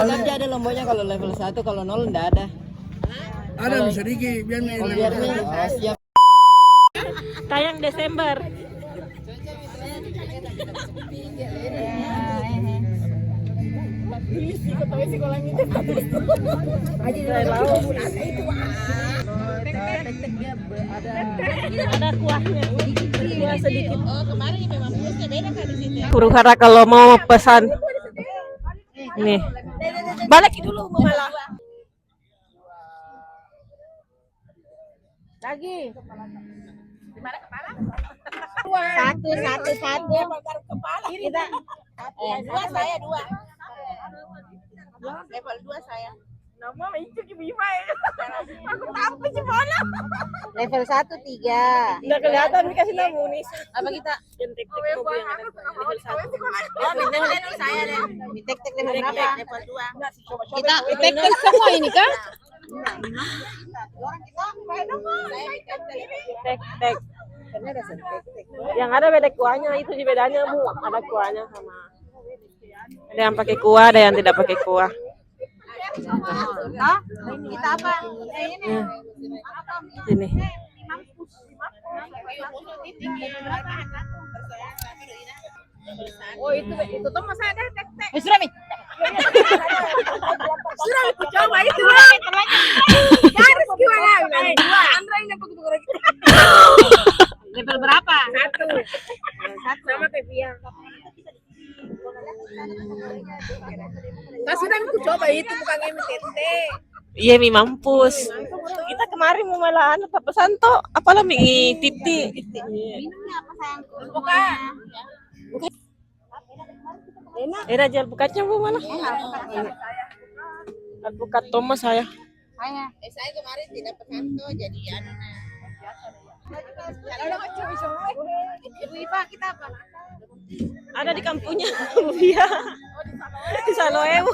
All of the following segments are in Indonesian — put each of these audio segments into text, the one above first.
Tapi ada lomboknya kalau level 1, kalau 0 enggak ada. Ada sedikit biar nih. Biar nih, siap. Tayang Desember. Ada kuahnya, kuah sedikit. Oh, kemarin memang plusnya beda kan di sini. Huru-hara kalau mau pesan. Nih. Balik dulu malah. Lagi. Di mana kepala? Satu. Kepala. Kita. Dua saya dua. Level 2 saya. Nama itu Bima ya. Aku tahu sih mana. Level 1 3. Enggak kelihatan dikasih nama nih. Apa kita? Jentik level 1. Oh, bintang saya deh. Tek level berapa? Level 2. Kita tek semua ini kan? Tek. Yang ada beda kuahnya, itu sih bedanya Bu. Ada kuahnya sama. Ada yang pakai kuah, ada yang tidak pakai kuah. Kita apa? Ini. Oh itu tuh masa ada tek. Sudah Mi. Sudah aku coba itu. Garis gimana? Andra ini aku tuh Level berapa? 1. Sama Tevia. Sudah aku coba itu bukan MTT. Iya Mi mampus. Kita kemarin mau malah apa pesan toh? Apalah Mi titi. Minumnya apa sayangku? Bukan. Enak jual bukatnya Bu mana? Alpukat Thomas saya. Saya kemarin tidak pesan tuh jadi anu. Ibu Ipa kita apa? Ada di kampungnya Bu Bia. Di Saloew.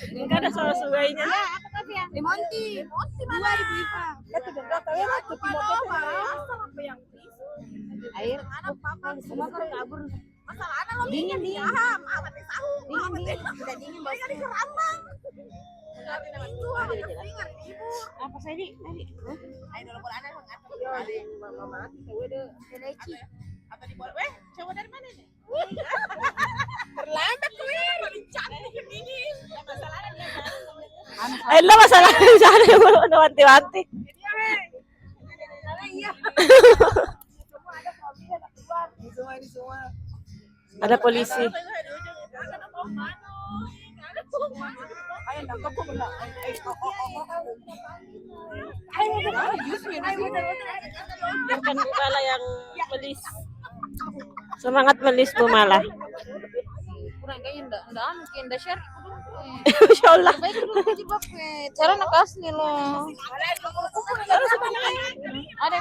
Enggak ada salah sugainya. Ya, apa tadi ya? Limonti. Dua Ibu Ipa. Itu benar tahu ya tuh apa yang air apa semua kalau kabur. Masalah ada lo dingin. Apa teh tahu? Dingin. Sudah dingin bos. Ini kerambang. Itu ada kepingan Ibu. Apa saya di? Ayo dulu bola ada ngatur. Yo, mama mati saya udah leci. Apa di bola? Coba dari mana nih? Terlambat tuh ya, cantik ini. Masalahnya dia. Lah masalah di sana belum wanti-wanti. Iya. Semua ada mobil ada keluar. Semua. Ada polisi. Bukan Bu Mala yang melis. Semangat melis Bu Mala. Kurang kayaknya enggak share. Insyaallah. Cara nak asli loh. Ada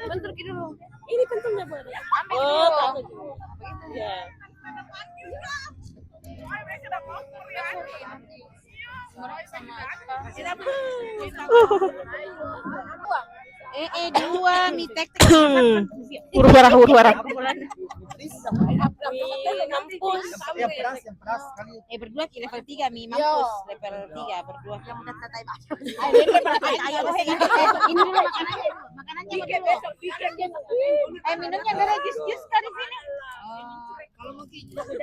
pentul dulu. Ini pentingnya Bu. Ambil Oh, dulu. tahu. Ya. Dua mie tek. Huru-hara. Mampus. Yang peras kali. Berdua di level 3 mie mampus. Level 3 berdua. Yang udah tatai baca. Ini dulu makanannya. Minumnya ada jus tadi sini. Kalau mau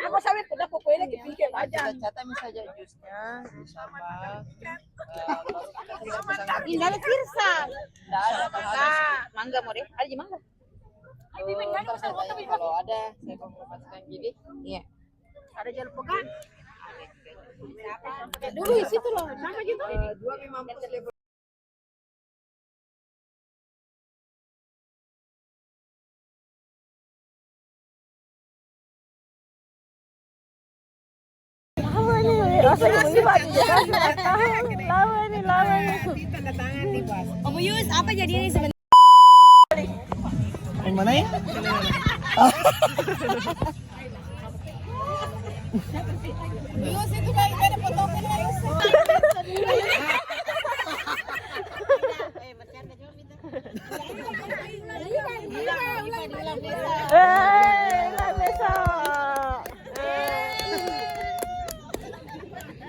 Apa sampai sudah pokoknya dipikir aja. catat misalnya jusnya sama ini ada kirsa. Mangga mau deh. Ada di mangga. Kalau ada, saya konfirmasikan jadi. Iya. Ada jalur pekan. Dulu di situ loh. Sama gitu. Dua memang level. Om Yus, apa jadinya sebenarnya? Yang mana ya? Yus itu kan ada potongan Yus.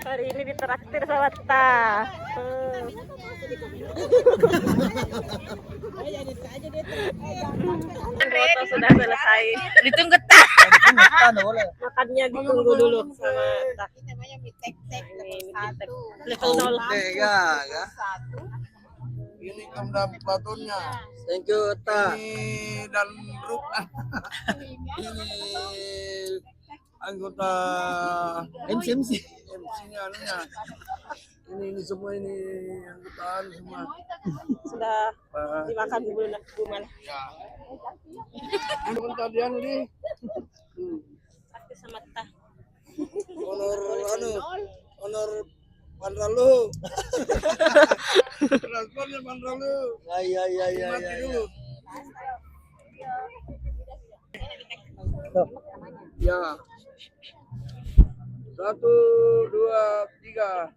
Hari ini Traktir sama Ta. Foto sudah selesai. Ditunggu Ta. Makannya ditunggu dulu sama Ta. Ini namanya mie tek-tek Level 0. Ini kamera Platonnya. Thank you, Ta. Ini dan grup. Ini anggota MC. MC-nya anunya. Ini semua ini anggotaan semua. Sudah dimakan dulu nak Bu Mal. Ini tadian nih. Traktir sama Ta. Honor Pandralu. Transfernya Pandralu. Ya. Mati dulu. Ya. 1, 2, 3.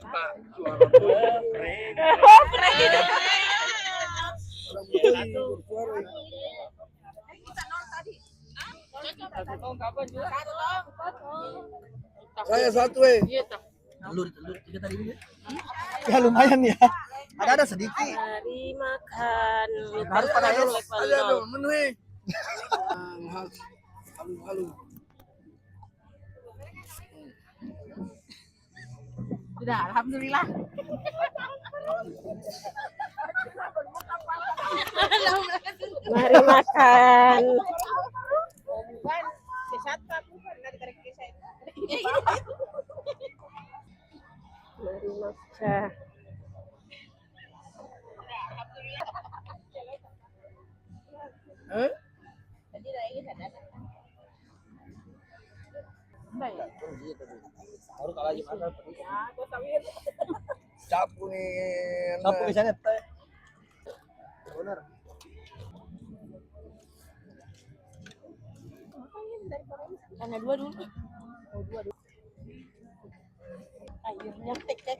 Pak, suara tuh. Bersuara. Saya satu Telur 3 tadi ini. Ya lumayan ya. Ada sedikit. Mari makan. Harus pada es. Ada dong menu. Halu. Sudah, alhamdulillah. Mari makan. Mari makan. Baru kalah gimana? Sapu nih. Sapu misalnya teh. Benar. Karena dua dulu. Akhirnya tek-tek.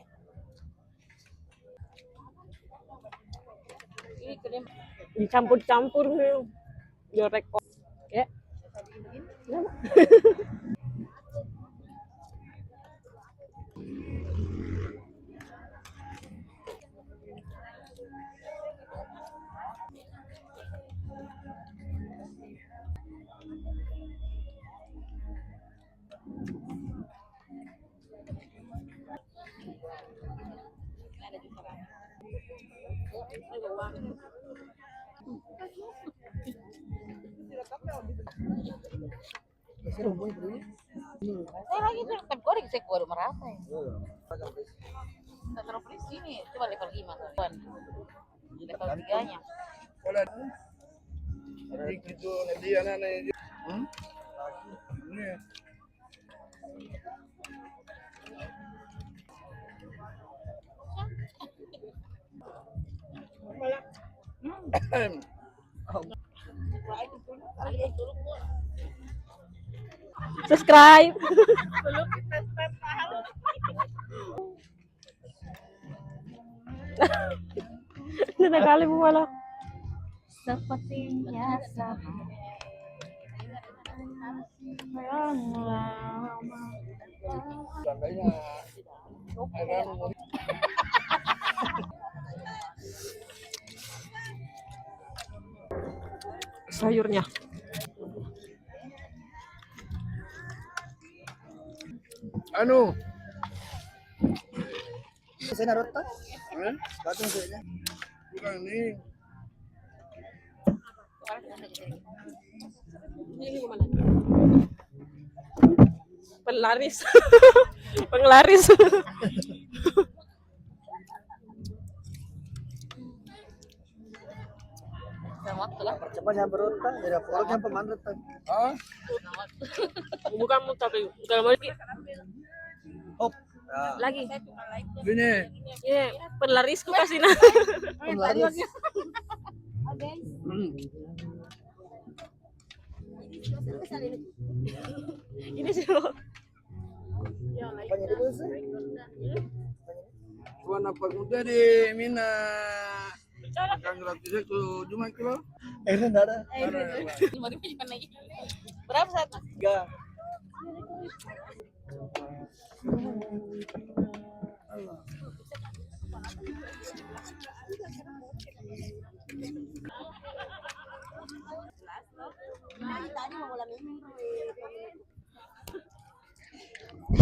Dicampur-campur nih. Jorek kok. Ya. Saya lagi tuh kan goreng saya baru merata ya. Taruh di sini, coba level 5 tuan. Level 3-nya. Kalau sedikit tuh nanti anak-anak. Ini. Subscribe. Ini kali Bu malah. Sepertinya sama. Tandanya. Sayurnya. Anu. Saya naruh tas. Batu saya. Bukan ini. Penglaris. Penglaris. Waktu lah. Cepat yang berutang, dari polok yang pemandat. Ah? Bukan mau tapi kalau mau lagi. Hop. Lagi. Ini. Iya, penglarisku kasih nah. Penglaris. Ini sih lo. Banyak dulu sih. Warna pakuda di Mina. Kan gratis itu cuma kilo. Airnya enggak ada. Cuma lagi. Berapa satu? 3.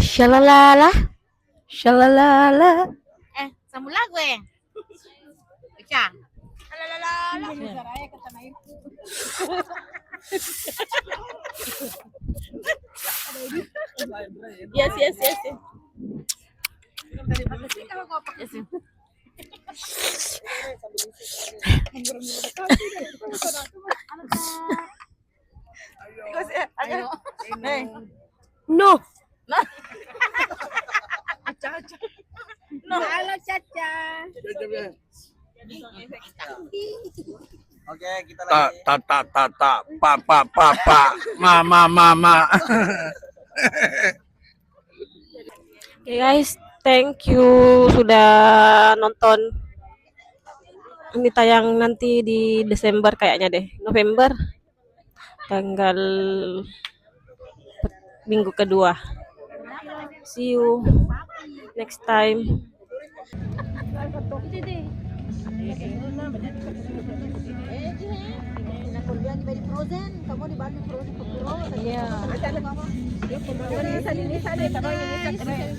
Shalalala. Shalalala. Sambung lagu ya? Baca. Yes. Ayo. No. No. Halo Caca. Coba ya. Oke, kita Ta lagi. ta pa mama. Oke guys, thank you sudah nonton. Ini tayang nanti di Desember kayaknya deh, November. Tanggal minggu kedua. See you next time.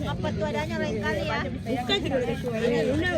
Apa tuh adanya lain kali ya? Bukan juga.